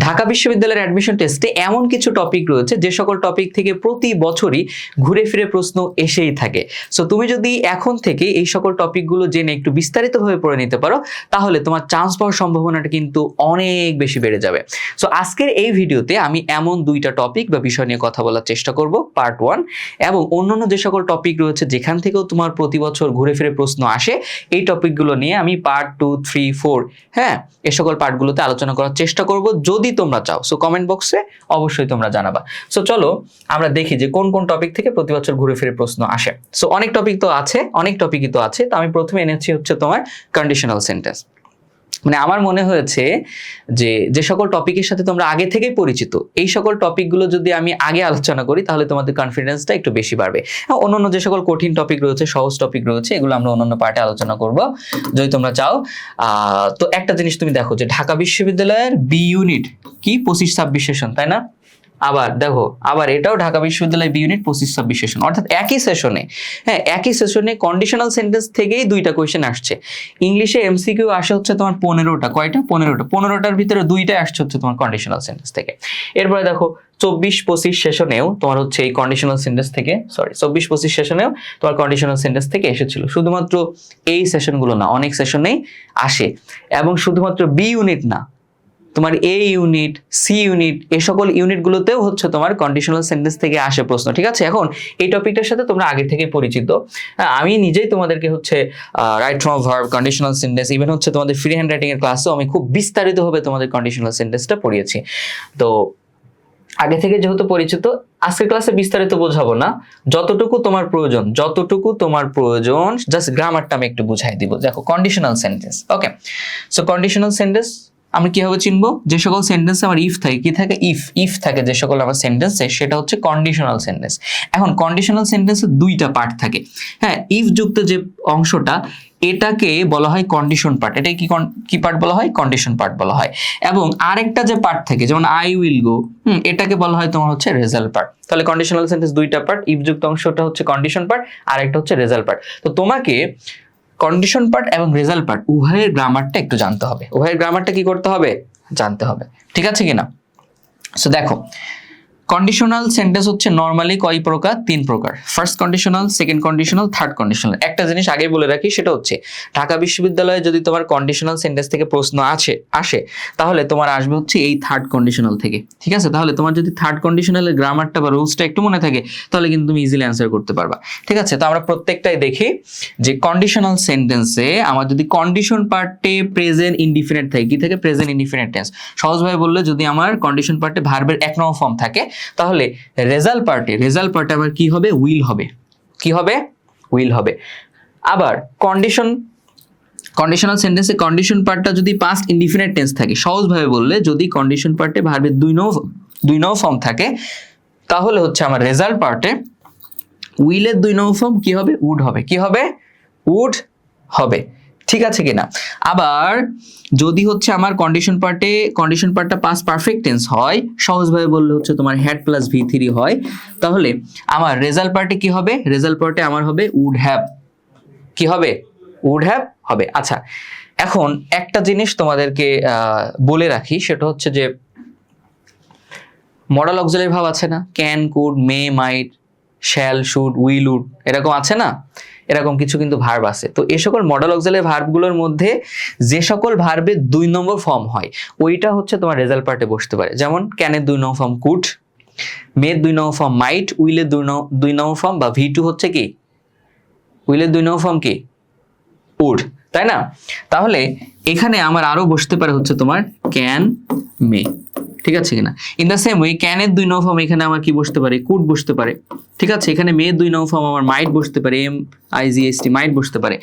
ঢাকা বিশ্ববিদ্যালয়ের অ্যাডমিশন টেস্টে এমন কিছু টপিক রয়েছে যে সকল টপিক থেকে প্রতি বছরই ঘুরে ফিরে প্রশ্ন এসেই থাকে। সো তুমি যদি এখন থেকে এই সকল টপিকগুলো জেনে একটু বিস্তারিতভাবে পড়ে নিতে পারো তাহলে তোমার চান্স পাওয়ার সম্ভাবনাটা কিন্তু অনেক বেশি বেড়ে যাবে। সো আজকের এই ভিডিওতে আমি এমন দুইটা টপিক বা বিষয় নিয়ে কথা বলার চেষ্টা করব, পার্ট 1, এবং অন্যান্য যে সকল টপিক রয়েছে যেখান থেকেও তোমার প্রতি বছর ঘুরে ফিরে প্রশ্ন আসে এই টপিকগুলো নিয়ে আমি পার্ট 2, 3, 4 এই সকল পার্টগুলোতে আলোচনা করার চেষ্টা করব যদি তোমরা চাও। সো কমেন্ট বক্সে অবশ্যই তোমরা জানাবা। সো চলো আমরা দেখি যে কোন কোন টপিক থেকে প্রতি বছর ঘুরে ফিরে প্রশ্ন আসে। সো অনেক টপিকই তো আছে। তো আমি প্রথমে এনেছি হচ্ছে তোমার কন্ডিশনাল সেন্টেন্স। মানে আমার মনে হয়েছে যে সকল টপিকের সাথে তোমরা আগে থেকেই পরিচিত এই সকল টপিকগুলো যদি আমি আগে আলোচনা করি তাহলে তোমাদের কনফিডেন্সটা একটু বেশি বাড়বে। অন্যান্য যে সকল কঠিন টপিক রয়েছে, সহজ টপিক রয়েছে, এগুলো আমরা অন্যান্য পার্টে আলোচনা করব যদি তোমরা চাও। তো একটা জিনিস তুমি দেখো যে ঢাকা বিশ্ববিদ্যালয়ের বি ইউনিট কি 25-26 সেশন, তাই না? আবার এটাও ঢাকা বিশ্ববিদ্যালয় বি ইউনিট 25-26 সেশন, অর্থাৎ একই সেশনে কন্ডিশনাল সেন্টেন্স থেকেই দুইটা কোয়েশ্চেন আসছে। ইংলিশে এমসিকিউ আসে হচ্ছে তোমার 15টা, কয়টা? 15টার ভিতরে দুইটাই আসছে হচ্ছে তোমার কন্ডিশনাল সেন্টেন্স থেকে। এরপরে দেখো 24-25 সেশনেও তোমার হচ্ছে এই কন্ডিশনাল সেন্টেন্স থেকে 24-25 সেশনেও তোমার কন্ডিশনাল সেন্টেন্স থেকে এসেছিল। শুধুমাত্র এই সেশনগুলো না, অনেক সেশনেই আসে। এবং শুধুমাত্র বি ইউনিট না, তোমার এ ইউনিট, সি ইউনিট, এই সকল ইউনিটগুলোতেও হচ্ছে তোমার কন্ডিশনাল সেন্টেন্স থেকে আসে প্রশ্ন। ঠিক আছে, এখন এই টপিকটার সাথে তোমরা আগে থেকে পরিচিত। আমি নিজেই তোমাদেরকে হচ্ছে right from verb, conditional sentence, even হচ্ছে তোমাদের ফ্রি হ্যান্ড রাইটিং এর ক্লাসেও আমি খুব বিস্তারিতভাবে তোমাদের কন্ডিশনাল সেন্টেন্সটা পড়িয়েছি। তো আগে থেকে যেহেতু পরিচিত, আজকের ক্লাসে বিস্তারিত বোঝাবো না, যতটুকু তোমার প্রয়োজন জাস্ট গ্রামারটা আমি একটু বুঝাই দিব। দেখো কন্ডিশনাল সেন্টেন্স, ওকে। সো কন্ডিশনাল সেন্টেন্স আমরা কিভাবে চিনবো? যে সকল সেন্টেন্সে আমার ইফ থাকে, কি থাকে? ইফ থাকে যে সকল আমার সেন্টেন্সে, সেটা হচ্ছে কন্ডিশনাল সেন্টেন্স। এখন কন্ডিশনাল সেন্টেন্সে দুইটা পার্ট থাকে। ইফ যুক্ত যে অংশটা এটাকে বলা হয় কন্ডিশন পার্ট। এটাকে কি পার্ট বলা হয়? কন্ডিশন পার্ট বলা হয়। এবং আরেকটা যে পার্ট থাকে, যেমন আই উইল গো, এটাকে বলা হয় তোমার হচ্ছে রেজাল্ট পার্ট। তাহলে কন্ডিশনাল সেন্টেন্স দুইটা পার্ট, ইফ যুক্ত অংশটা হচ্ছে কন্ডিশন পার্ট, আর একটা হচ্ছে রেজাল্ট পার্ট। তো তোমাকে কন্ডিশন পার্ট এবং রেজাল্ট পার্ট উভয়ের গ্রামারটা একটু জানতে হবে। উভয়ের গ্রামারটা কি করতে হবে? জানতে হবে। ঠিক আছে কিনা? সো দেখো, কন্ডিশনাল সেন্টেন্স হচ্ছে নরমালি কয় প্রকার? 3 প্রকার। First conditional, second conditional, third conditional. একটা জিনিস আগে বলে রাখি, সেটা হচ্ছে ঢাকা বিশ্ববিদ্যালয়ে যদি তোমার কন্ডিশনাল সেন্টেন্স থেকে প্রশ্ন আসে তাহলে তোমার আসবে হচ্ছে এই থার্ড কন্ডিশনাল থেকে। ঠিক আছে, তাহলে তোমার যদি থার্ড কন্ডিশনালের গ্রামারটা বা রুলসটা একটু মনে থাকে তাহলে কিন্তু তুমি ইজিলি অ্যান্সার করতে পারবা। ঠিক আছে, তো আমরা প্রত্যেকটাই দেখি যে কন্ডিশনাল সেন্টেন্সে আমার যদি কন্ডিশন পার্টে প্রেজেন্ট ইনডিফিনিট থাকে, কি থাকে? Present indefinite tense. সহজভাবে বললে যদি আমার কন্ডিশন পার্টে ভার্বের 1 নম্বর ফর্ম থাকে তাহলে রেজাল্ট পার্টে আবার কি হবে? উইল হবে। কি হবে? উইল হবে। আবার কন্ডিশনাল সেন্টেন্সে কন্ডিশন পার্টটা যদি পাস্ট ইনডিফিনিট টেন্স থাকে, সহজভাবে বললে যদি কন্ডিশন পার্টে ভার্বের 2 নম্বর ফর্ম থাকে তাহলে হচ্ছে আমার রেজাল্ট পার্টে উইলের 2 নম্বর ফর্ম কি হবে? উড হবে। কি হবে? উড হবে। ঠিক আছে কিনা? আবার যদি হচ্ছে আমার কন্ডিশন পার্টটা পাস্ট পারফেক্ট টেন্স হয়, সহজভাবে বললে হচ্ছে তোমার হ্যাড প্লাস V3 হয়, তাহলে আমার রেজাল্ট পার্টে কি হবে? রেজাল্ট পার্টে আমার হবে উড হ্যাভ। কি হবে? উড হ্যাভ হবে। আচ্ছা, এখন একটা জিনিস তোমাদেরকে বলে রাখি, সেটা হচ্ছে যে মডেল অক্সিলারি ভার্ব আছে না? Can, could, may, might, shall, should, will, would, এরকম আছে না? এরকম কিছু কিন্তু ভার্ব আছে। তো এই সকল মডেল অক্সিলারি ভার্বগুলোর মধ্যে যে সকল ভার্বের 2 নম্বর ফর্ম হয় ওইটা হচ্ছে তোমার রেজাল্ট পার্টে বসতে পারে। যেমন ক্যানের 2 নম্বর ফর্ম কুড, মের 2 নম্বর ফর্ম মাইট, উইলের 2 নম্বর ফর্ম বা V2 হচ্ছে কি? উইলের 2 নম্বর ফর্ম কি? উড, তাই না? তাহলে এখানে আমার আরো বসতে পারে হচ্ছে তোমার ক্যান, মে। ঠিক আছে কিনা? ইন দ্য সেম ওয়ে ক্যানের 2 নম্বর ফর্ম এখানে আমার কি বসতে পারে? কুড বসতে পারে। ঠিক আছে, এখানে মেয়ের 2 নম্বর ফর্ম আমার মাইট বসতে পারে, MIGHT, মাইট বসতে পারে।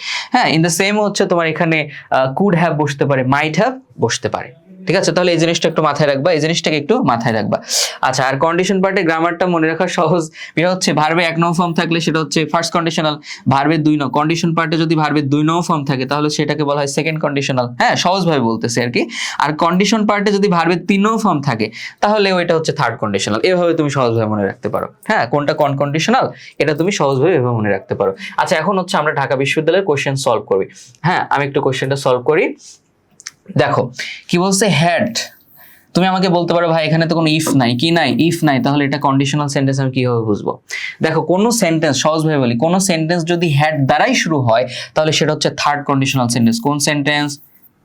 ইন দ্য সেম হচ্ছে তোমার এখানে কুড হ্যাভ বসতে পারে, মাইট হ্যাভ বসতে পারে। ঠিক আছে, তাহলে এই জিনিসটা একটু মাথায় রাখবা, আচ্ছা, আর কন্ডিশন পার্টে গ্রামারটা মনে রাখা সহজ। এটা হচ্ছে ভার্বে 1 নম্বর ফর্ম থাকলে সেটা হচ্ছে ফার্স্ট কন্ডিশনাল, ভার্বের 2 নম্বর কন্ডিশন পার্টে যদি ভার্বের 2 নম্বর ফর্ম থাকে তাহলে সেটাকে বলা হয় সেকেন্ড কন্ডিশনাল। সহজভাবে বলতেছে আর কি। আর কন্ডিশন পার্টে যদি ভার্বের 3 নম্বর ফর্ম থাকে তাহলে ওইটা হচ্ছে থার্ড কন্ডিশনাল। এভাবে তুমি সহজভাবে মনে রাখতে পারো। কোনটা কন্ডিশনাল এটা তুমি সহজভাবে এভাবে মনে রাখতে পারো। আচ্ছা, এখন হচ্ছে আমরা ঢাকা বিশ্ববিদ্যালয়ের কোশ্চেন সলভ করবি। আমি একটু কোশ্চেনটা সলভ করি। দেখো কি বলছে, হ্যাড তুমি আমাকে বলতে পারো ভাই এখানে তো কোনো ইফ নাই, কি নাই, ইফ নাই, তাহলে এটা কন্ডিশনাল সেন্টেন্স আমি কিভাবে বুঝবো? দেখো কোনো সেন্টেন্স, সহজভাবে বলি, কোনো সেন্টেন্স যদি হ্যাড দ্বারাই শুরু হয় তাহলে সেটা হচ্ছে থার্ড কন্ডিশনাল সেন্টেন্স। কোন সেন্টেন্স?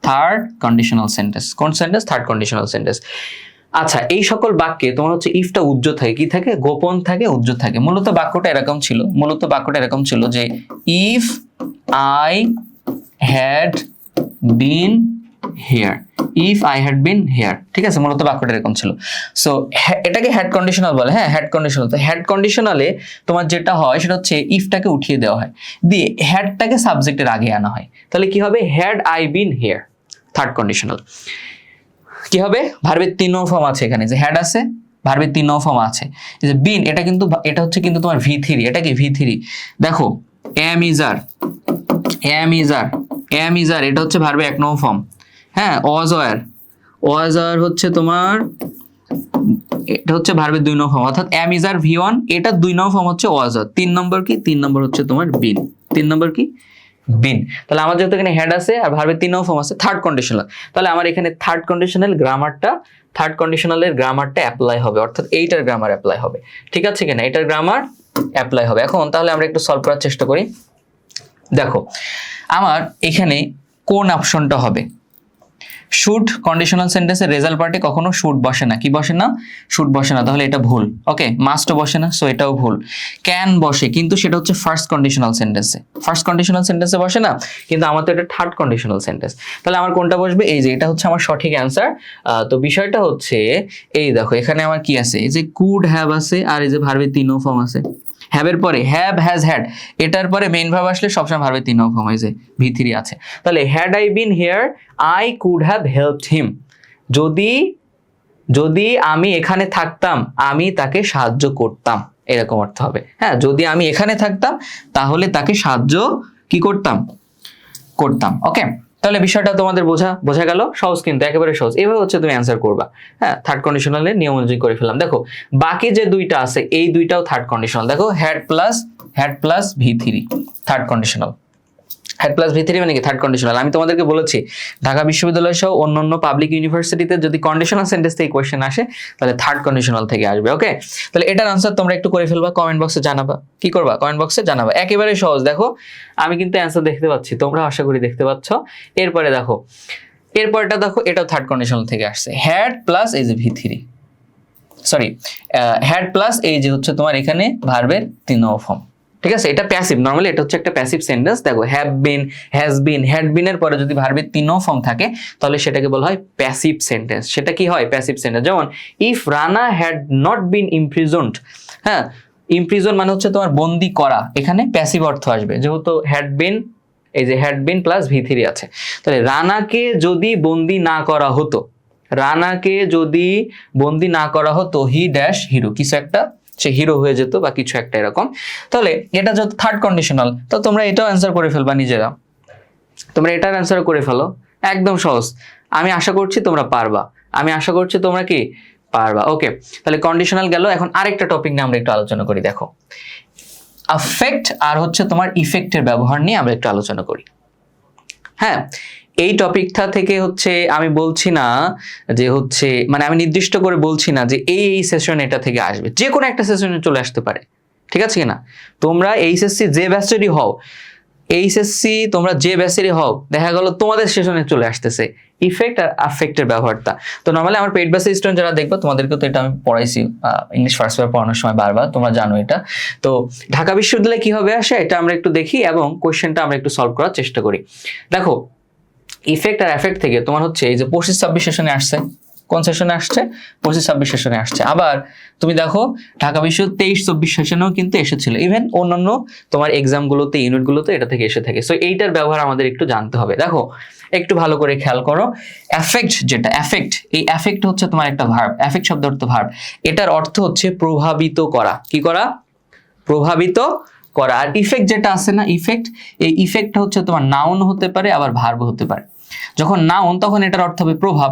Third conditional sentence. কোন সেন্টেন্স? Third conditional sentence. আচ্ছা, এই সকল বাক্যে তোমার হচ্ছে ইফটা উজ্জ্বল থাকে, কি থাকে? গোপন থাকে, উজ্জ্বল থাকে। মূলত বাক্যটা এরকম ছিল যে if I had been here, if I had been here, ঠিক আছে? মূলত বাক্যটা এরকম ছিল। সো এটাকে হ্যাড কন্ডিশনাল বলে। হ্যাঁ, হ্যাড কন্ডিশনাল। তো হ্যাড কন্ডিশনালে তোমার যেটা হয় সেটা হচ্ছে ইফটাকে উঠিয়ে দেওয়া হয়, দিয়ে হ্যাডটাকে সাবজেক্টের আগে আনা হয়। তাহলে কি হবে? Had I been here, third conditional. কি হবে? ভার্বের 3 নং ফর্ম আছে এখানে, যে হ্যাড আছে, ভার্বের 3 নং ফর্ম আছে। এই যে বিন, এটা হচ্ছে কিন্তু তোমার V3, এটা কি V3? দেখো am is are, এটা হচ্ছে ভার্বের 1 নং ফর্ম। হ্যাঁ, was are হচ্ছে তোমার, এটা হচ্ছে ভার্বের 2 নং ফর্ম, অর্থাৎ am is are V1, এটা 2 নং ফর্ম হচ্ছে was are। 3 নম্বর কি? 3 নম্বর হচ্ছে তোমার বিন। 3 নম্বর কি? বিন। তাহলে আমার যেহেতু এখানে হেড আছে আর ভার্বের 3 নং ফর্ম আছে, থার্ড কন্ডিশনাল, তাহলে আমার এখানে থার্ড কন্ডিশনালের গ্রামারটা অ্যাপ্লাই হবে, অর্থাৎ এইটার গ্রামার অ্যাপ্লাই হবে। ঠিক আছে কিনা? এটার গ্রামার অ্যাপ্লাই হবে। এখন তাহলে আমরা একটু সলভ করার চেষ্টা করি। দেখো আমার এখানে কোন অপশনটা হবে? শুড, কন্ডিশনাল সেন্টেন্সের রেজাল্ট পার্টে কখনো শুড বসে না। কি বসে না? শুড বসে না, তাহলে এটা ভুল। ওকে, মাস্টও বসে না, সো এটাও ভুল। ক্যান বসে, কিন্তু সেটা হচ্ছে ফার্স্ট কন্ডিশনাল সেন্টেন্সে বসে না, কিন্তু আমার তো এটা থার্ড কন্ডিশনাল সেন্টেন্স। তাহলে আমার কোনটা বসবে? এই যে এটা হচ্ছে আমার সঠিক অ্যান্সার। তো বিষয়টা হচ্ছে এই দেখো, এখানে আমার কি আছে? এই যে কুড হ্যাভ আছে, আর এই যে ভার্বের 3 নং ফর্ম আছে। হ্যাভের পরে হ্যাভ, হ্যাজ, হ্যাড, এটার পরে মেইন ভার্ব আসলে সবসময় ভার্বের 3 নং ফর্ম, এই যে V3 আছে। তাহলে had I been here I could have helped him, যদি আমি এখানে থাকতাম আমি তাকে সাহায্য করতাম, এরকম অর্থ হবে। হ্যাঁ, যদি আমি এখানে থাকতাম তাহলে তাকে সাহায্য কি করতাম? ওকে, তাহলে বিষয়টা তোমাদের বোঝা গেল? সহজ, কিন্তু একেবারে সহজ। এভাবে হচ্ছে তুমি অ্যান্সার করবা। হ্যাঁ, থার্ড কন্ডিশনালের নিয়ম অনুযায়ী করে ফেললাম। দেখো বাকি যে দুইটা আছে, এই দুইটাও থার্ড কন্ডিশনাল। দেখো had plus V3, third conditional. Had plus V3 মানে কি? Third conditional. আমি তোমাদেরকে বলেছি ঢাকা বিশ্ববিদ্যালয় সহ অন্যান্য পাবলিক ইউনিভার্সিটিতে যদি কন্ডিশনাল সেন্টেন্স থেকে কোয়েশ্চেন আসে তাহলে থার্ড কন্ডিশনাল থেকে আসবে। ওকে, তাহলে এটার আনসার তোমরা একটু করে ফেলবা, কমেন্ট বক্সে জানাবা। কি করবা? কমেন্ট বক্সে জানাবা। একেবারে সহজ। দেখো আমি কিন্তু অ্যান্সার দেখতে পাচ্ছি, তোমরা আশা করি দেখতে পাচ্ছ। এরপরে দেখো, এরপরটা দেখো, এটাও থার্ড কন্ডিশনাল থেকে আসছে। হ্যাড প্লাস এই যে V3, সরি, হ্যাড প্লাস এই যে হচ্ছে তোমার এখানে ভার্বের 3 নং ফর্ম। ঠিক আছে, এটা প্যাসিভ। নরমালি এটা হচ্ছে একটা প্যাসিভ সেন্টেন্স। দেখো have been, has been, had been এর পরে যদি ভার্বের 3 নং ফর্ম থাকে তাহলে সেটাকে বলা হয় প্যাসিভ সেন্টেন্স। সেটা কি হয়? Passive sentence. যেমন if Rana had not been imprisoned. হ্যাঁ, ইমপ্রিজন মানে হচ্ছে তোমার বন্দি করা, এখানে প্যাসিভ অর্থ আসবে, যেহেতু হ্যাড বিন, এই যে হ্যাড বিন প্লাস V3 আছে। তাহলে রানাকে যদি বন্দি না করা হতো, হি ড্যাশ হিরো, কিছু একটা, সে হিরো হয়ে যেত বা কিছু একটা এরকম। তাহলে এটা যত থার্ড কন্ডিশনাল, তো তোমরা এটাও অ্যান্সার করে ফেলবা নিজেরা। তোমরা এটার অ্যান্সার করে ফেলো, একদম সহজ। আমি আশা করছি তোমরা পারবা, কি পারবা। ওকে, তাহলে কন্ডিশনাল গেল। এখন আরেকটা টপিক নিয়ে আমরা একটু আলোচনা করি। দেখো আফেক্ট আর হচ্ছে তোমার ইফেক্টের ব্যবহার নিয়ে আমরা একটু আলোচনা করি। হ্যাঁ, এই টপিকটা থেকে হচ্ছে আমি বলছি না যে হচ্ছে, মানে আমি নির্দিষ্ট করে বলছি না যে এই সেশন এটা থেকে আসবে, যে কোনো একটা সেশনে চলে আসতে পারে। ঠিক আছে কিনা? তোমরা এইচএসসি যে ব্যাচেরই হও, দেখা গেল তোমাদের সেশনে চলে আসতেছে ইফেক্ট আর আফেক্টের ব্যবহারটা। তো নরমালি আমার পেইড ব্যাচের স্টুডেন্ট যারা দেখবে, তোমাদেরকে তো এটা আমি পড়াইছি ইংলিশ ফার্স্ট পেপার পড়ানোর সময় বারবার, তোমরা জানো এটা। তো ঢাকা বিশ্ববিদ্যালয়ে কিভাবে আসে এটা আমরা একটু দেখি এবং কোশ্চেনটা আমরা একটু সলভ করার চেষ্টা করি। দেখো ইফেক্ট আর এফেক্ট থেকে তোমার হচ্ছে এই যে 25-26 সেশনে আসছে। কোন সেশনে আসছে? 25-26 সেশনে আসছে। আবার তুমি দেখো ঢাকা বিশ্ব 23-24 সেশনেও কিন্তু এসেছিল। ইভেন অন্যান্য তোমার এক্সামগুলোতে, ইউনিটগুলোতে এটা থেকে এসে থাকে। সো এইটার ব্যবহার আমাদের একটু জানতে হবে। দেখো একটু ভালো করে খেয়াল করো। এফেক্ট, যেটা এফেক্ট, এই এফেক্ট হচ্ছে তোমার একটা ভার্ব। এফেক্ট শব্দ অর্থ ভার্ব। এটার অর্থ হচ্ছে প্রভাবিত করা। কি করা? প্রভাবিত করা। আর ইফেক্ট যেটা আছে না, ইফেক্ট, এই ইফেক্টটা হচ্ছে তোমার নাউন হতে পারে, আবার ভার্ব হতে পারে। যখন নাউন তখন এটার অর্থ হবে প্রভাব,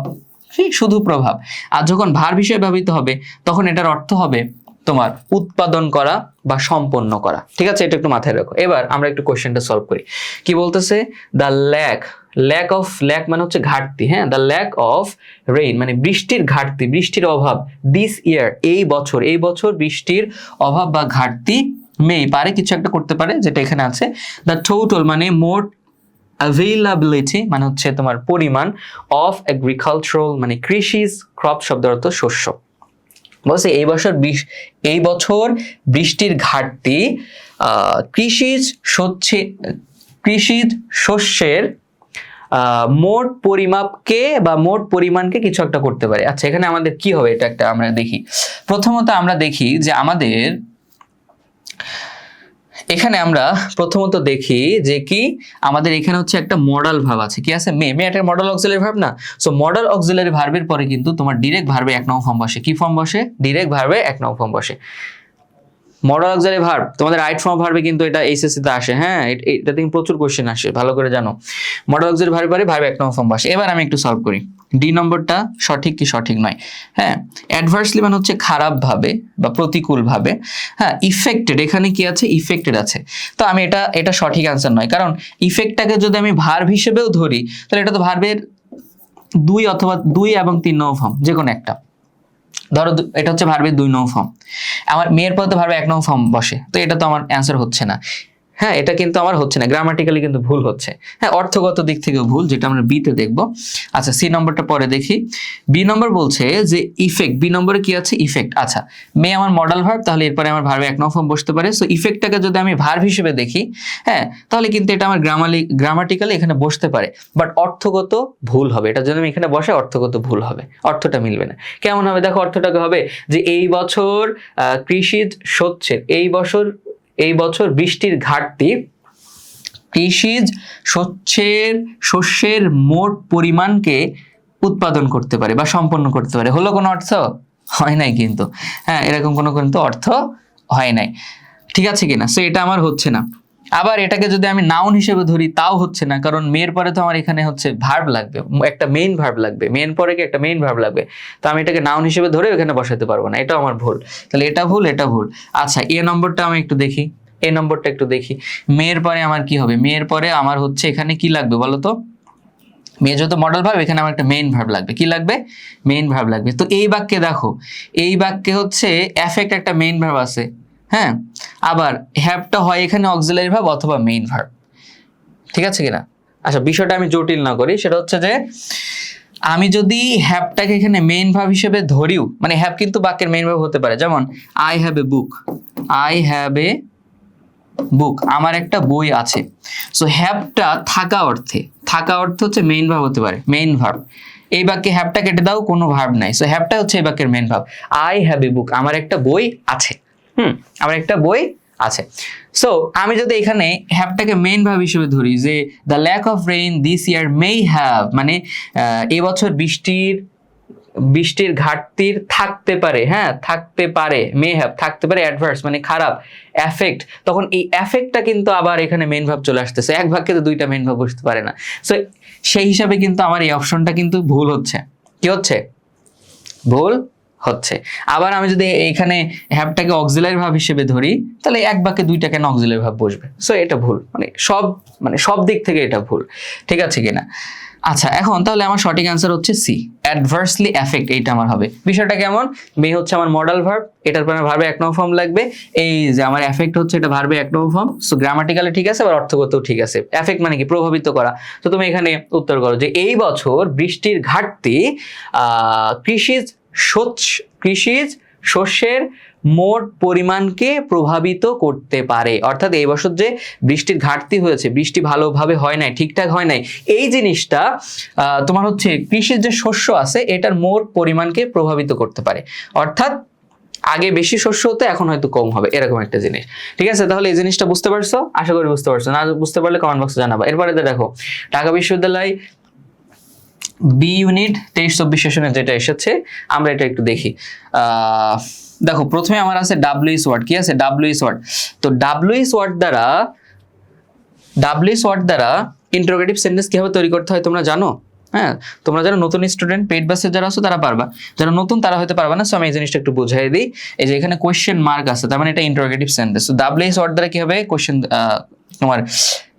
শুধু প্রভাব। আর যখন ভার্ব হিসেবে ব্যবহৃত হবে তখন এটার অর্থ হবে তোমার উৎপাদন করা বা সম্পন্ন করা। ঠিক আছে, এটা একটু মাথায় রাখো। এবার আমরা একটু কোশ্চেনটা সলভ করি। কি বলতেছে? দ্য ল্যাক ল্যাক মানে হচ্ছে ঘাটতি, হ্যাঁ, দ্য ল্যাক অফ রেইন মানে বৃষ্টির ঘাটতি, বৃষ্টির অভাব, দিস ইয়ার এই বছর বৃষ্টির অভাব বা ঘাটতি মে পারে কিছু একটা করতে পারে, যেটা এখানে আছে। দ্য টোটাল মানে মোট, অ্যাভেইলাবিলিটি মানে হচ্ছে তোমার পরিমাণ, অফ এগ্রিকালচারাল মানে কৃষিজ, ক্রপ শব্দের অর্থ শস্য। বলছে এই বছর বৃষ্টির ঘাটতি কৃষিজ শস্যের মোট পরিমাপকে বা মোট পরিমাণকে কিছু একটা করতে পারে। আচ্ছা, এখানে আমাদের কি হবে এটা একটা আমরা দেখি। প্রথমত আমরা দেখি যে আমাদের এখানে আমরা প্রথমত দেখি যে কি আমাদের এখানে হচ্ছে একটা মডাল ভার্ব আছে, কি আছে, মে একটা মডাল অক্সিলারি ভার্ব না। সো মডাল অক্সিলারি ভার্বের পরে কিন্তু তোমার ডিরেক্ট ভার্বে 1 নং ফর্ম বসে। কি ফর্ম বসে? ডিরেক্ট ভার্বে 1 নং ফর্ম বসে। মডাল অক্সিলারি ভার্ব তোমাদের রাইট ফর্ম ভার্বে কিন্তু এটা এইচএসসি তে আসে, হ্যাঁ, এটা থেকে প্রচুর কোশ্চেন আসে, ভালো করে জানো। মডাল অক্সিলারি ভার্বের পরে ভার্ব 1 নং ফর্ম বসে। এবার আমি একটু সলভ করি, ডি নম্বরটা সঠিক কি সঠিক নয়। হ্যাঁ, অ্যাডভার্সলি মানে হচ্ছে খারাপ ভাবে বা প্রতিকূল ভাবে। হ্যাঁ, ইফেক্টেড এখানে কি আছে? ইফেক্টেড আছে। তো আমি এটা সঠিক অ্যান্সার নয়, কারণ ইফেক্টটাকে যদি আমি ভার্ব হিসেবেও ধরি তাহলে এটা তো ভার্বের 2 অথবা 2 এবং 3 নং ফর্ম যে কোনো একটা। ধরো এটা হচ্ছে ভার্বের 2 নং ফর্ম, আমার মেয়ের পরে তো ভার্বে 1 নং ফর্ম বসে, তো এটা তো আমার অ্যান্সার হচ্ছে না। হ্যাঁ, এটা কিন্তু আমার হচ্ছে না, গ্রামাটিক্যালি কিন্তু ভুল হচ্ছে। হ্যাঁ, অর্থগত দিক থেকেও ভুল, যেটা আমরা বি তে দেখবো। আচ্ছা, সি নম্বরটা পরে দেখি। বি নম্বর বলছে যে ইফেক্ট, বি নম্বরে কি আছে? ইফেক্ট। আচ্ছা, মে আমার মডাল ভার্ব, তাহলে এরপরে আমার ভার্বে 1 নং ফর্ম বসতে পারে। সো ইফেক্টটাকে যদি আমি ভার্ব হিসেবে দেখি, হ্যাঁ, তাহলে কিন্তু এটা আমার গ্রামাটিক্যালি এখানে বসতে পারে, বাট অর্থগত ভুল হবে। এটা যদি আমি এখানে বসে অর্থগত ভুল হবে, অর্থটা মিলবে না। কেমন হবে দেখো, অর্থটাকে হবে যে এই বছর কৃষিজ শস্যের, এই বছর বৃষ্টির ঘাটতি কৃষিজ শস্যের মোট পরিমাণকে উৎপাদন করতে পারে বা সম্পন্ন করতে পারে। হলো কোনো অর্থ? হয় নাই কিন্তু। হ্যাঁ, এরকম কোনো কিন্তু অর্থ হয় নাই, ঠিক আছে কিনা? সো এটা আমার হচ্ছে না। আবার এটাকে যদি আমি নাউন হিসেবে ধরি তাও হচ্ছে না, কারণ মেয়ের পরে তো আমার এখানে হচ্ছে ভার্ব লাগবে, একটা মেইন ভার্ব লাগবে, মেইন পরে কি একটা মেইন ভার্ব লাগবে, তো আমি এটাকে নাউন হিসেবে ধরে এখানে বসাতে পারবো না, এটাও আমার ভুল। তাহলে এটা ভুল। আচ্ছা, এ নম্বরটা আমি একটু দেখি, মেয়ের পরে আমার কি হবে? মেয়ের পরে আমার হচ্ছে এখানে কি লাগবে বলো তো? মেয়ে যেহেতু মডেল ভার্ব, এখানে আমার একটা মেইন ভার্ব লাগবে। কি লাগবে? মেইন ভার্ব লাগবে। তো এই বাক্যে দেখো, এই বাক্যে হচ্ছে এফেক্ট একটা মেইন ভার্ব আছে, হ্যাঁ, আবার হ্যাভটা হয় এখানে অক্সিলারি ভার্ব অথবা মেইন ভার্ব, ঠিক আছে কিনা? আচ্ছা, বিষয়টা আমি জটিল না করি, সেটা হচ্ছে যে আমি যদি হ্যাভটাকে এখানে মেইন ভার্ব হিসেবে ধরিও, মানে হ্যাভ কিন্তু বাক্যের মেইন ভার্ব হতে পারে, যেমন আই হ্যাভ এ বুক, আমার একটা বই আছে। সো হ্যাভটা থাকা অর্থে হচ্ছে মেইন ভার্ব হতে পারে, মেইন ভার্ব। এই বাক্যে হ্যাভটা কেটে দাও, কোনো ভার্ব নাই, সো হ্যাভটা হচ্ছে এই বাক্যের main verb. I have a book, আমার একটা বই আছে, আমার একটা বই আছে। সো আমি যদি এখানে হ্যাভটাকে মেইন ভার্ব হিসেবে ধরি, যে the lack of rain this year may have, মানে এবছর বৃষ্টির ঘাটতির থাকতে পারে, হ্যাঁ, থাকতে পারে, মে হ্যাভ থাকতে পারে, অ্যাডভার্স মানে খারাপ, এফেক্ট, তখন এই এফেক্টটা কিন্তু আবার এখানে মেইন ভার্ব চলে আসতেছে। এক বাক্যে তো 2টা মেইন ভার্ব বসতে পারে না। সো সেই হিসাবে কিন্তু আমার এই অপশনটা কিন্তু ভুল হচ্ছে। কি হচ্ছে? ভুল হচ্ছে। আবার আমি যদি এখানে হ্যাভটাকে অক্সিলারি ভার্ব হিসেবে ধরি, তাহলে এক বাক্যে 2টা কেন অক্সিলারি ভার্ব বসবে? সো এটা ভুল, মানে সব দিক থেকে এটা ভুল, ঠিক আছে কিনা? আচ্ছা, এখন তাহলে আমার সঠিক অ্যান্সার হচ্ছে সি, অ্যাডভার্সলি এফেক্ট, এইটা আমার হবে। বিষয়টা কেমন? মে হচ্ছে আমার মডাল ভার্ব, এটার পরে ভার্বে 1 নং ফর্ম লাগবে। এই যে আমার এফেক্ট হচ্ছে এটা ভার্বে 1 নং ফর্ম। সো গ্রামাটিক্যালি ঠিক আছে, আবার অর্থগতও ঠিক আছে। এফেক্ট মানে কি? প্রভাবিত করা। তো তুমি এখানে উত্তর করো যে এই বছর বৃষ্টির ঘাটতি কৃষিজ শস্যের মোট পরিমাণকে প্রভাবিত করতে পারে। অর্থাৎ এই বছর যে বৃষ্টির ঘাটতি হয়েছে, বৃষ্টি ভালোভাবে হয় নাই, ঠিকঠাক হয় নাই, এই জিনিসটা তোমার হচ্ছে কৃষির যে শস্য আছে এটার মোট পরিমাণকে প্রভাবিত করতে পারে। অর্থাৎ আগে বেশি শস্য হতো, এখন হয়তো কম হবে, এরকম একটা জিনিস। ঠিক আছে, তাহলে এই জিনিসটা বুঝতে পারছো? আশা করি বুঝতে পারছো। না বুঝতে পারলে কমেন্ট বক্সে জানাবো। এরপরে দেখো, ঢাকা বিশ্ববিদ্যালয় বি ইউনিট 23-24 সেশনে যেটা এসেছে, আমরা এটা একটু দেখি। দেখো, প্রথমে আমার আছে ডাব্লিউএস ওয়ার্ড। কি আছে? WH word. তো ডাব্লিউএস ওয়ার্ড দ্বারা ইন্টারোগেটিভ সেন্টেন্স কিভাবে তৈরি করতে হয় তোমরা জানো? হ্যাঁ, তোমরা যারা নতুন স্টুডেন্ট, পেইড ব্যাচের যারা আছো তারা পারবা, যারা নতুন তারা হয়তো পারবা না। সো আমি এই জিনিসটা একটু বুঝাই দিই। এই যে এখানে কোয়েশ্চেন মার্ক আছে, তার মানে এটা ইন্টারোগেটিভ সেন্টেন্স। তো ডাব্লিউএস ওয়ার্ড দ্বারা কি হবে? কোয়েশ্চেন তোমার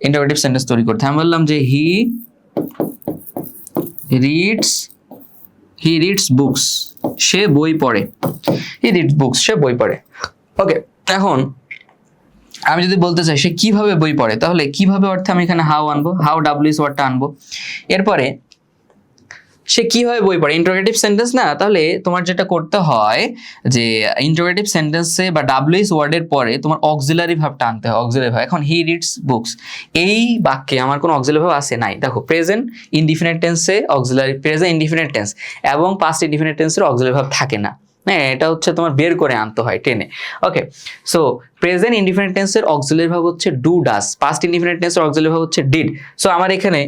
ইন্টারোগেটিভ সেন্টেন্স তৈরি করতে। আমি বললাম যে হি হি রিডস বুকস, সে বই পড়ে। হি রিডস বুকস, সে বই পড়ে। ওকে, এখন আমি যদি বলতে চাই সে কিভাবে বই পড়ে, তাহলে কিভাবে অর্থে আমি এখানে হাউ আনবো, হাউ ডাব্লিউএস ওয়ার্ডটা আনবো। এরপরে সে কিভাবে বই পড়ে, ইন্টারোগেটিভ সেন্টেন্স না, তাহলে তোমার যেটা করতে হয় যে ইন্টারোগেটিভ সেন্টেন্সে বা ডাব্লিউএস ওয়ার্ডের পরে তোমার অক্সিলারি ভার্বটা আনতে হয়। অক্সিলারি ভার্ব, এখন হি রিডস বুকস, এই বাক্যে আমার কোনো অক্সিলারি ভার্ব আছে নাই। দেখো প্রেজেন্ট ইনডিফিনিট টেন্সে অক্সিলারি, প্রেজেন্ট ইনডিফিনিট টেন্স এবং পাস্ট ইনডিফিনিট টেন্সের অক্সিলারি ভার্ব থাকে না। হ্যাঁ, এটা হচ্ছে তোমার বের করে আনতে হয় টেনে। ওকে, সো প্রেজেন্ট ইনডিফিনিট টেন্সের অক্সিলারি ভার্ব হচ্ছে ডু ডাজ, পাস্ট ইনডিফিনিট টেন্সের অক্সিলারি ভার্ব হচ্ছে ডিড। সো আমার এখানে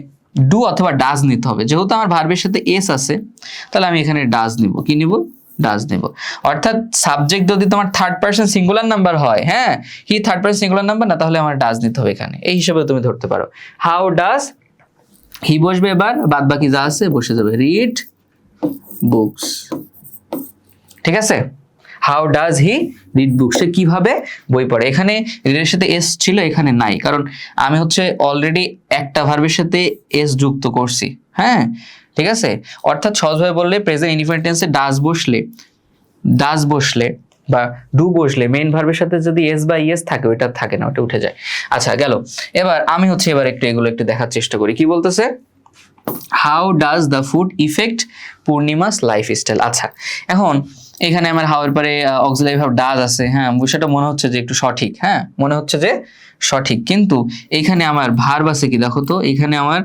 ডু অথবা ডাজ নিতে হবে, যেহেতু আমার ভার্বের সাথে এস আছে তাহলে আমি এখানে ডাজ নিব। কি নিব? ডাজ নিব। অর্থাৎ সাবজেক্ট যদি তোমার থার্ড পারসন সিঙ্গুলার নাম্বার হয়, হ্যাঁ he third person singular number না, তাহলে আমার ডাজ নিতে হবে এখানে, এই হিসেবে তুমি ধরতে পারো। হাউ ডাজ হি বসবে, এবার বাদ বাকি যা আছে বসে যাবে, রিড বুকস। ঠিক আছে, how does he read books, সে কিভাবে বই পড়ে। এখানে রিডের সাথে এস ছিল, এখানে নাই, কারণ আমি হচ্ছে অলরেডি একটা ভার্বের সাথে এস যুক্ত করছি। হ্যাঁ, ঠিক আছে, অর্থাৎ সহজভাবে বললে প্রেজেন্ট ইনডিফিনিট টেন্সে ডাজ বসলে বা ডু বসলে মেইন ভার্বের সাথে যদি এস বা ইএস থাকে, ওইটা থাকে না, ওটা উঠে যায়। আচ্ছা গেল, এবার আমি হচ্ছে এবার এগুলো একটু দেখার চেষ্টা করি। কি বলতেছে, how does the food effect Purnima's lifestyle. আচ্ছা, এখন এখানে আমার হাউ এর পরে অক্সিলারি ভার্ব ডাজ আছে। হ্যাঁ, সেটা মনে হচ্ছে যে একটু সঠিক, হ্যাঁ মনে হচ্ছে যে সঠিক, কিন্তু এইখানে আমার ভার্ব আছে কি দেখো তো, এখানে আমার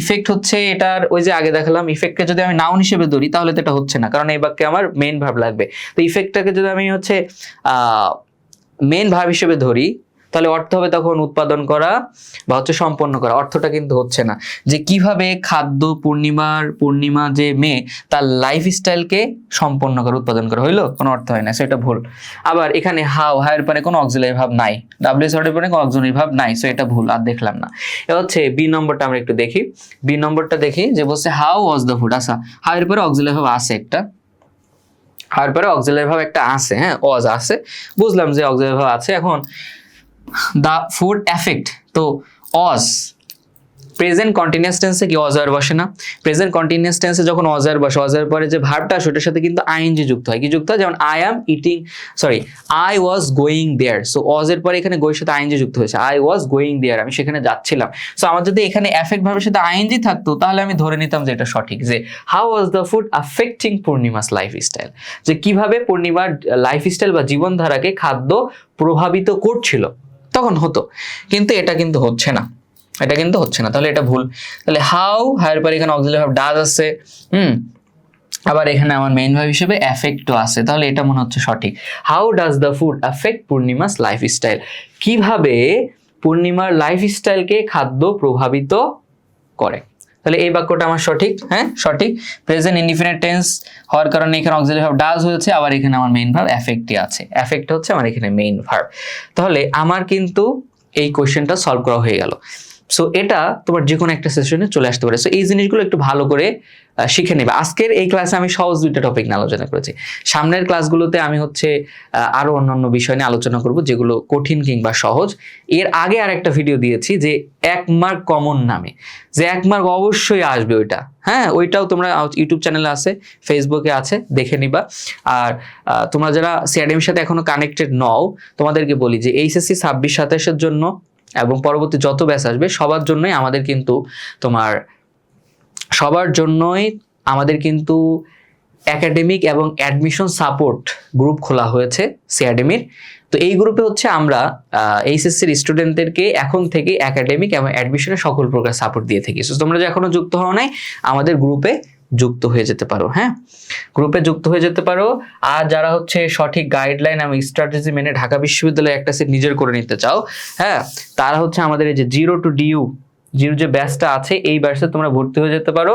ইফেক্ট হচ্ছে এটার, ওই যে আগে দেখালাম ইফেক্টকে যদি আমি নাউন হিসেবে ধরি তাহলে তো এটা হচ্ছে না, কারণ এই বাক্যে আমার মেইন ভার্ব লাগবে। তো ইফেক্টটাকে যদি আমি হচ্ছে মেইন ভার্ব হিসেবে ধরি তাহলে অর্থ হবে তখন উৎপাদন করা বা হচ্ছে সম্পন্ন করা। অর্থটা কিন্তু হচ্ছে না যে কিভাবে খাদ্য পূর্ণিমা যে মেয়ে তার লাইফস্টাইলকে সম্পন্ন করে উৎপাদন করা, হইলো? কোনো অর্থ হয় না, সেটা ভুল। আবার এখানে হাউয়ের পরে কোনো অক্সিলারি ভার্ব নাই, ডাব্লিউএস ওয়ার্ডের পরে কোনো অক্সিলারি ভার্ব নাই, সো এটা ভুল, আর দেখলাম না। এটা হচ্ছে বি নম্বরটা, আমরা একটু দেখি বি নম্বরটা দেখি, যে বলছে হাউ ওয়াজ দ্য ফুড। আচ্ছা, হাউয়ের পরে অক্সিলারি ভার্ব আছে একটা, হাউয়ের পরে অক্সিলারি ভার্ব একটা আছে, হ্যাঁ ওয়াজ আছে, বুঝলাম যে অক্সিলারি ভার্ব আছে। এখন the food affect, তো অজ প্রেজেন্ট কন্টিনিউয়াস টেন্সে কি অজার বসে না? প্রেজেন্ট কন্টিনিউয়াস টেন্সে যখন অজার বসে, অজার পরে যে ভার্বটা আসে ওটার সাথে কিন্তু আইএনজি যুক্ত হয়। কি যুক্ত হয়? যেমন I was going there, so অজের পরে এখানে গোয়ের সাথে আইএনজি যুক্ত হয়েছে, আই ওয়াজ গোয়িং দেয়ার, আমি সেখানে যাচ্ছিলাম। সো আমার যদি এখানে এফেক্ট ভার্বের সাথে আইএনজি থাকতো তাহলে আমি ধরে নিতাম যে এটা সঠিক, যে how was the food affecting Purnima's lifestyle, যে কিভাবে পূর্ণিমার লাইফস্টাইল বা জীবনধারাকে খাদ্য প্রভাবিত করছিল, তখন হতো। কিন্তু এটা কিন্তু হচ্ছে না, তাহলে এটা ভুল। তাহলে হাউয়ের পরে এখানে অক্সিলারি ভার্ব ডাজ আছে, আবার এখানে আমার মেইন ভার্ব হিসেবে অ্যাফেক্টও আছে, তাহলে এটা মনে হচ্ছে সঠিক। How does the food affect Purnima's lifestyle, কিভাবে পূর্ণিমার লাইফস্টাইলকে খাদ্য প্রভাবিত করে। তাহলে এই বাক্যটা আমার সঠিক, হ্যাঁ সঠিক। প্রেজেন্ট ইনডিফিনিট টেন্স হওয়ার কারণে এখানে অক্সিলারি ভার্ব ডাজ হয়েছে, আবার এখানে আমার মেইন ভার্ব অ্যাফেক্টই আছে, অ্যাফেক্ট হচ্ছে আমার এখানে মেইন ভার্ব। তাহলে আমার কিন্তু এই কোশ্চেনটা সলভ করা হয়ে গেল। সো এটা তোমার যে কোনো একটা সেশনে চলে আসতে পারে। সো এই জিনিসগুলো একটু ভালো করে শিখে নেবে। আজকের এই ক্লাসে আমি সহজ দুইটা টপিক নিয়ে আলোচনা করেছি, সামনের ক্লাসগুলোতে আমি হচ্ছে আরো অন্যান্য বিষয় নিয়ে আলোচনা করব যেগুলো কঠিন কিংবা সহজ। এর আগে আর একটা ভিডিও দিয়েছি যে 1 মার্ক কমন নামে, যে 1 মার্ক অবশ্যই আসবে ওইটা, হ্যাঁ ওইটাও তোমরা ইউটিউব চ্যানেলে আছে, ফেসবুকে আছে, দেখে নিবা। আর তোমরা যারা সিআরডিএমের সাথে এখনো কানেক্টেড নও, তোমাদেরকে বলি যে এইচএসসি 26-27 জন্য এবং পরবর্তী যত ব্যাচ আসবে সবার জন্যই আমাদের কিন্তু একাডেমিক এবং অ্যাডমিশন সাপোর্ট গ্রুপ খোলা হয়েছে সিআরডিএমের। তো এই গ্রুপে হচ্ছে আমরা এইচএসসির স্টুডেন্টদেরকে এখন থেকে একাডেমিক এবং অ্যাডমিশনের সকল প্রকার সাপোর্ট দিয়ে থাকি। সো তোমরা যে এখনো যুক্ত হও নাই, আমাদের গ্রুপে যুক্ত হয়ে যেতে পারো, হ্যাঁ গ্রুপে যুক্ত হয়ে যেতে পারো। আর যারা হচ্ছে সঠিক গাইডলাইন এবং স্ট্র্যাটেজি মেনে ঢাকা বিশ্ববিদ্যালয়ে একটা সিট নিজের করে নিতে চাও, হ্যাঁ তারা হচ্ছে আমাদের এই যে 0 to DU যে ব্যাচটা আছে, এই ব্যাচে তোমরা ভর্তি হয়ে যেতে পারো।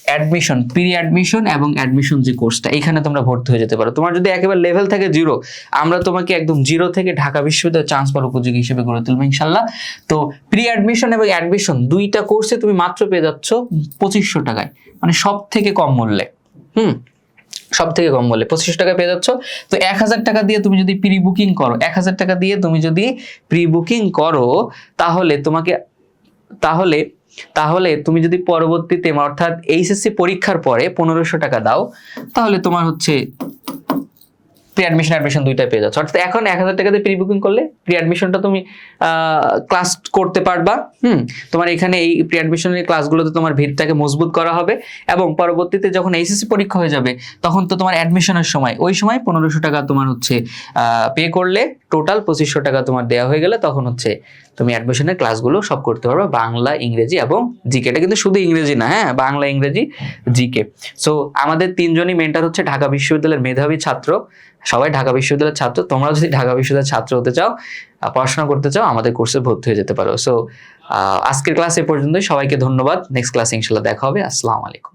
অ্যাডমিশন, প্রি অ্যাডমিশন এবং অ্যাডমিশন যে কোর্সটা, এখানে তোমরা ভর্তি হয়ে যেতে পারো। তোমার যদি একেবারে লেভেল থাকে 0, আমরা তোমাকে একদম 0 থেকে ঢাকা বিশ্ববিদ্যালয়ে চান্স পাওয়ার উপযোগী হিসেবে গড়ে তুলবো ইনশাল্লাহ। তো প্রি অ্যাডমিশন এবং অ্যাডমিশন দুইটা কোর্সে তুমি মাত্র পেয়ে যাচ্ছ 2500 টাকায়, মানে সব থেকে কম মূল্যে, সব থেকে কম বলে 2500 টাকা পেয়ে যাচ্ছ। তো 1000 টাকা দিয়ে তুমি যদি প্রি বুকিং করো, 1000 টাকা দিয়ে তুমি যদি প্রি বুকিং করো তাহলে তাহলে তুমি যদি পরবর্তীতে অর্থাৎ এইচএসসি পরীক্ষার পরে 1500 টাকা দাও, তাহলে তোমার হচ্ছে প্রি অ্যাডমিশন দুইটাই পেয়ে যাচ্ছ। অর্থাৎ এখন 1000 টাকাতে প্রি বুকিং করলে প্রি অ্যাডমিশনটা তুমি ক্লাস করতে পারবা। তোমার এখানে এই প্রি অ্যাডমিশনের ক্লাসগুলোতে তোমার ভিতটাকে মজবুত করা হবে, এবং পরবর্তীতে যখন এইচএসসি পরীক্ষা হয়ে যাবে তখন তো তোমার অ্যাডমিশনের সময় ওই সময় 1500 টাকা তোমার হচ্ছে পে করলে টোটাল 2500 টাকা তোমার দেওয়া হয়ে গেলে তখন হচ্ছে তুমি অ্যাডমিশনের ক্লাসগুলো সব করতে পারবে, বাংলা, ইংরেজি এবং জিকে। এটা কিন্তু শুধু ইংরেজি না, হ্যাঁ, বাংলা, ইংরেজি, জিকে। সো আমাদের 3 জনই মেন্টর হচ্ছে ঢাকা বিশ্ববিদ্যালয়ের মেধাবী ছাত্র, সবাই ঢাকা বিশ্ববিদ্যালয়ের ছাত্র। তোমরা যদি ঢাকা বিশ্ববিদ্যালয়ের ছাত্র হতে চাও, পড়াশোনা করতে চাও, আমাদের কোর্সে ভর্তি হয়ে যেতে পারো। সো আজকের ক্লাস এ পর্যন্তই। সবাইকে ধন্যবাদ। নেক্সট ক্লাসে ইনশাআল্লাহ দেখা হবে। আসসালামু আলাইকুম।